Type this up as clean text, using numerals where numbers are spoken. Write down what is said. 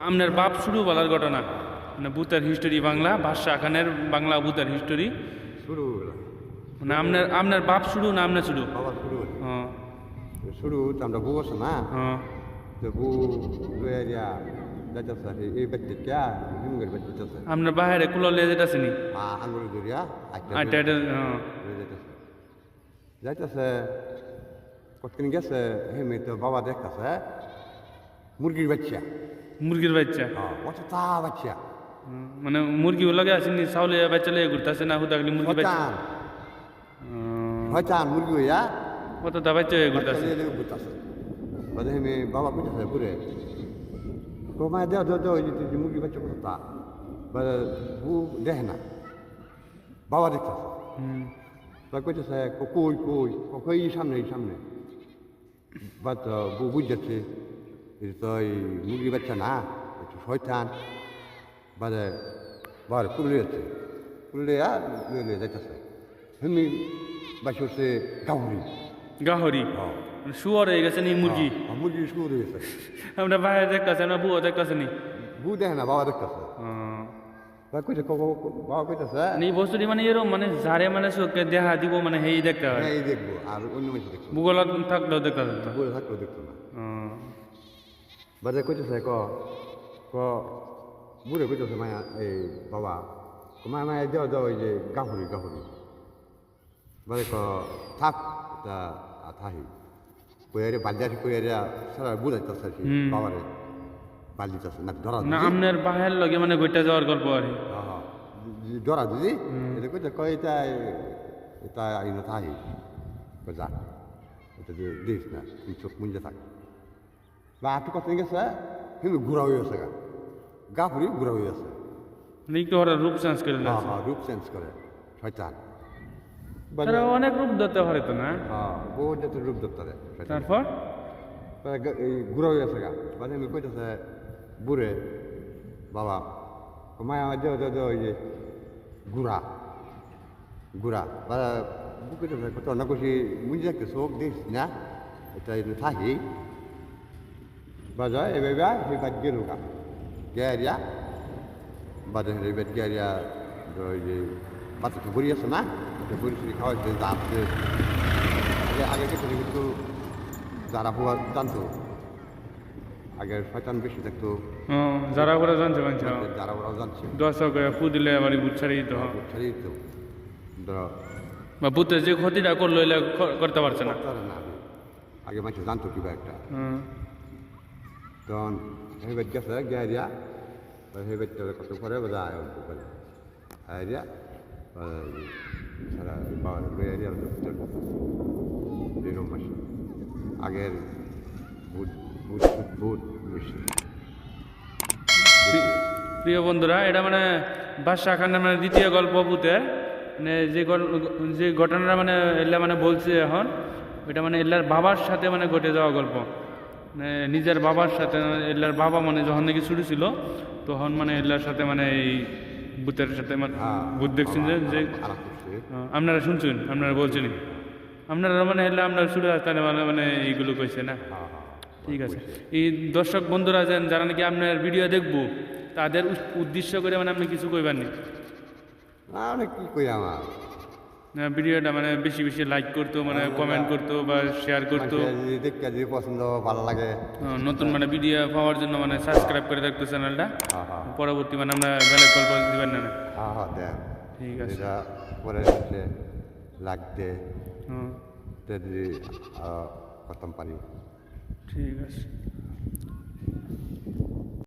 আপনার বাপ শুরু বলার ঘটনা মানে ভূতের হিস্টোরি বাংলা বাদশা খানের বাংলা ভূতের হিস্টোরি শুরু মানে আপনার বাপ শুরু না আপনার শুরু বাবা শুরু হ্যাঁ শুরু তো আমরা বউ আছে না হ্যাঁ তো বউ লয়ে যা যাইতেছে এই ব্যক্তি ক্যা হিমগের ব্যক্তি যাচ্ছে আপনার বাহিরে কুলো লিয়ে যেতেছে নি আঙ্গুল ধরিয়া আচ্ছা এটা হ্যাঁ যাইতেছে যাইতেছে কতদিন গেছে হেমে তো বাবা দেখতেছে মুরগির বাচ্চা মুরগির বাচ্চা কত তা বাচ্চা মানে মুরগি লাগে আসেনি চাউলে বাচ্চা লিয়ে ঘুরতেছে না হুদাগলি মুরগি বাচ্চা হয়তো মুরগি হইয়া কত তা বাচ্চা হয়ে ঘুরতেছে ঘুরতেছে বাদে হেমে বাবা কইতেছে পুরে কমায় দেও দেও দেও এই মুরগি বাচ্চা কত তা বাদে বউ দেখে না বাবা দেখতেছে বা কইতেছে কই কই কই সামনে বাদ বউ বুঝতেছে এটা তো এই মুরগি বাচ্চা না একটু শয়তান বাদে বারে পুরুলে যাচ্ছে পুরুলে লয়ে যাইতেছে হেমি বাসি হচ্ছে গাহরি গাহরি শুয়ার হয়ে গেছে নি মুরগি মুরগি শুরু হয়ে গেছে আমরা বাইরে দেখতেছে না বুয়া দেখতেছে নি বউ দেখে না বাবা দেখতেছে বা কইতে বাবা কইতেছে এই বস্তুটি মানে এরকম মানে যারে মানে চোখে দেখা দিব মানে হেই দেখতে হয় এই দেখবো আর অন্য মানুষ দেখবো ভূগোল থাকলেও দেখতে হবে তো বলে থাকলেও দেখতো না বাদে কইতেছে ক বুড়ে কইতেছে মায়া এই বাবা মায়া মায়া দেও দেও এই যে গাহরি বাদে থাক তা থাহি কইয়ারে বালিয়াছি কইয়ারে সারা বুঝাইতেছে বাবারে বালিতেছে না ধরা না আপনার বাহের লগে মানে গইটা যাওয়ার গল্প আর ধরা দিদি এটা কইতে কয় এটা আইনো থাহি যা এটা দিস না তুই চোখ মুঞ্জে থাক বা একটু কথা গেছে কিন্তু ঘুরা হয়ে আছে গাফুরি ঘুরা হয়ে আছে একটু ওরা রূপ চেঞ্জ করে না রূপ চেঞ্জ করে শয়তান তারা অনেক রূপ ধরতে পারে তো না বহু জাতের রূপ ধরতে পারে তারপর এই ঘুরা হয়ে আছে মানে আমি কইতেছে বুড়ে বাবা মায়া দেও দেও দেও এই যে ঘুরা বা কইতেছে কত না কইছি মুঞ্জে একটা চোখ দিস না এটা থাকি বাজা এবার সেই কাজ গেল গেরিয়া বাজা এবার গেরিয়া ওই যে বাচ্চাটা বড়ি আছে না বড়ি সুড়ি খাওয়াইছে দাঁতছে আগে কিছু কিন্তু যারা হওয়া জানতো আগে শয়তান বেশি দেখতো যারা ওরা জানছে মানছে যারা ওরাও জানছে দর্শক ফু দিলে আবার বুট ছাড়িয়ে দিত ছাড়িয়ে দিত বা বুথের যে ক্ষতিটা করলো এলে করতে পারছে না আগে মানুষ জানতো কিবা একটা তখন হেবেট গেছে গেরিয়া হেবেট কত করে বোঝা অল্প করে হাইরিয়া সারা গেরিয়া এরকম মাসে আগের ভূত বেশি প্রিয় বন্ধুরা এটা মানে বাদশা খানের মানে দ্বিতীয় গল্প ভূতের মানে যে ঘটনাটা মানে এল্লা মানে বলছে এখন এটা মানে এল্লার বাবার সাথে মানে ঘটে যাওয়া গল্প মানে নিজের বাবার সাথে এল্লার বাবা মানে যখন নাকি শুরু ছিল তখন মানে এল্লার সাথে মানে এই ভূতের সাথে মানে ভূত দেখছেন যে আপনারা শুনছেন আপনারা বলছেন আপনারা মানে এল্লা আপনারা শুরু আসতে মানে এইগুলো কইছে না ঠিক আছে এই দর্শক বন্ধুরা যারা নাকি আপনার ভিডিও দেখবো তাদের উদ্দেশ্য করে মানে আপনি কিছু কইবার নি অনেক কি কই আমার ভিডিওটা মানে বেশি বেশি লাইক করতো মানে কমেন্ট করতো বা শেয়ার করতো দেখতে যদি পছন্দ ভালো লাগে নতুন মানে ভিডিও পাওয়ার জন্য মানে সাবস্ক্রাইব করে রাখতো চ্যানেলটা পরবর্তী মানে আমরা বেলেগ গল্প দিবেন না দেন ঠিক আছে পরে হচ্ছে লাগতে যদি করতাম পারি ঠিক আছে